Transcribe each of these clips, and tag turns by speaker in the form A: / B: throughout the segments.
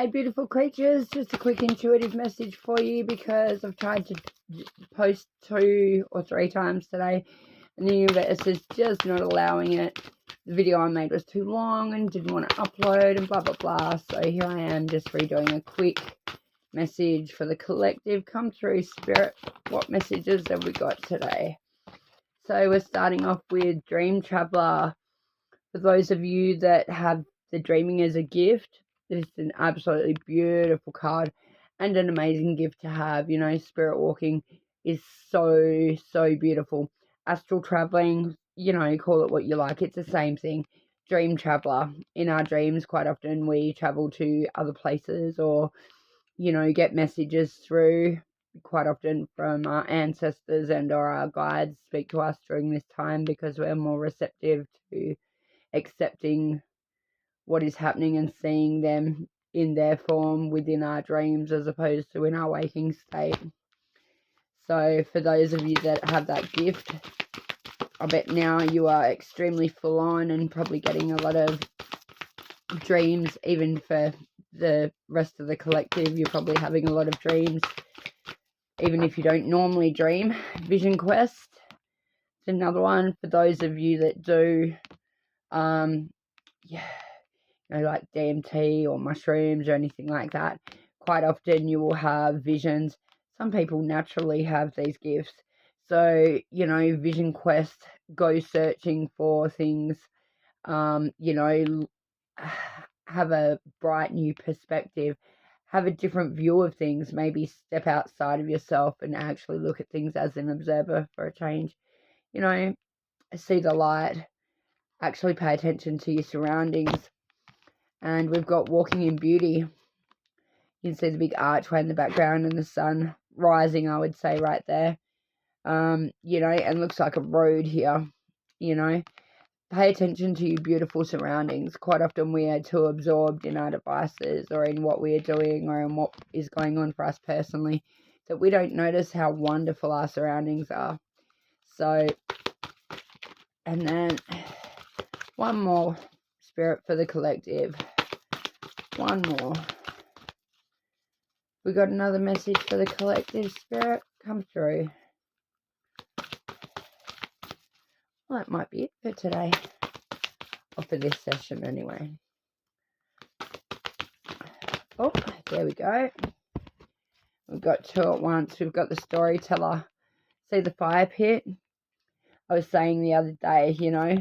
A: Hey beautiful creatures, just a quick intuitive message for you because I've tried to post 2 or 3 times today and the universe is just not allowing it. The video I made was too long and didn't want to upload and blah blah blah, so here I am just redoing a quick message for the collective. Come through, Spirit. What messages have we got today? So we're starting off with Dream Traveler. For those of you that have the dreaming as a gift, it's an absolutely beautiful card and an amazing gift to have. You know, spirit walking is so beautiful. Astral traveling, you know, call it what you like, it's the same thing. Dream traveler. In our dreams, quite often we travel to other places or, you know, get messages through. Quite often from our ancestors and or our guides speak to us during this time because we're more receptive to accepting what is happening and seeing them in their form within our dreams as opposed to in our waking state. So for those of you that have that gift, I bet now you are extremely full on and probably getting a lot of dreams. Even for the rest of the collective, you're probably having a lot of dreams even if you don't normally dream. Vision Quest is another one for those of you that do like DMT or mushrooms or anything like that. Quite often you will have visions. Some people naturally have these gifts. So, you know, Vision Quest, go searching for things, you know, have a bright new perspective, have a different view of things, maybe step outside of yourself and actually look at things as an observer for a change. You know, see the light, actually pay attention to your surroundings. And we've got Walking in Beauty. You can see the big archway in the background and the sun rising, I would say, right there. You know, and looks like a road here. You know, pay attention to your beautiful surroundings. Quite often we are too absorbed in our devices or in what we are doing or in what is going on for us personally that we don't notice how wonderful our surroundings are. So, and then one more, Spirit, for the collective. One more. We got another message for the collective, Spirit. Come through. Well, that might be it for today. Or for this session anyway. Oh, there we go. We've got 2 at once. We've got the storyteller. See the fire pit? I was saying the other day, you know,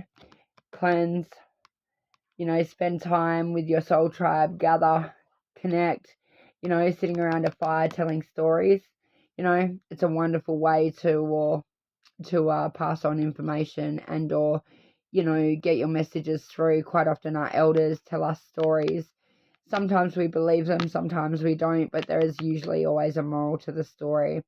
A: cleanse, you know, spend time with your soul tribe, gather, connect, you know, sitting around a fire telling stories. You know, it's a wonderful way to pass on information and or, you know, get your messages through. Quite often our elders tell us stories. Sometimes we believe them, sometimes we don't, but there is usually always a moral to the story.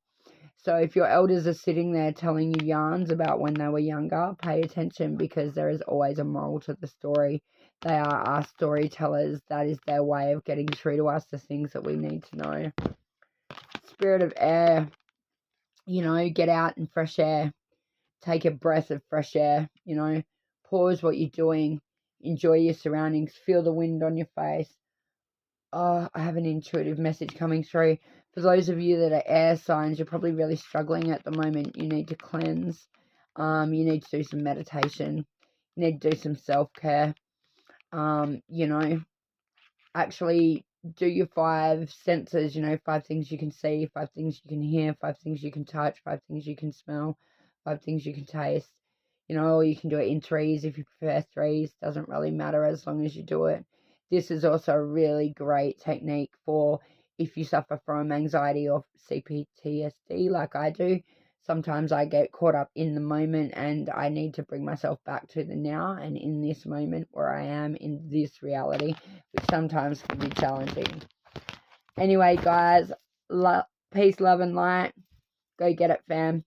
A: So if your elders are sitting there telling you yarns about when they were younger, pay attention because there is always a moral to the story. They are our storytellers. That is their way of getting through to us the things that we need to know. Spirit of air, you know, get out in fresh air. Take a breath of fresh air, you know. Pause what you're doing. Enjoy your surroundings. Feel the wind on your face. Oh, I have an intuitive message coming through. For those of you that are air signs, you're probably really struggling at the moment. You need to cleanse. You need to do some meditation. You need to do some self-care. You know, actually do your 5 senses, you know, 5 things you can see, 5 things you can hear, 5 things you can touch, 5 things you can smell, 5 things you can taste. You know, or you can do it in 3s if you prefer 3s. Doesn't really matter as long as you do it. This is also a really great technique for if you suffer from anxiety or CPTSD like I do. Sometimes I get caught up in the moment and I need to bring myself back to the now and in this moment where I am in this reality, which sometimes can be challenging. Anyway, guys, peace, love, and light. Go get it, fam.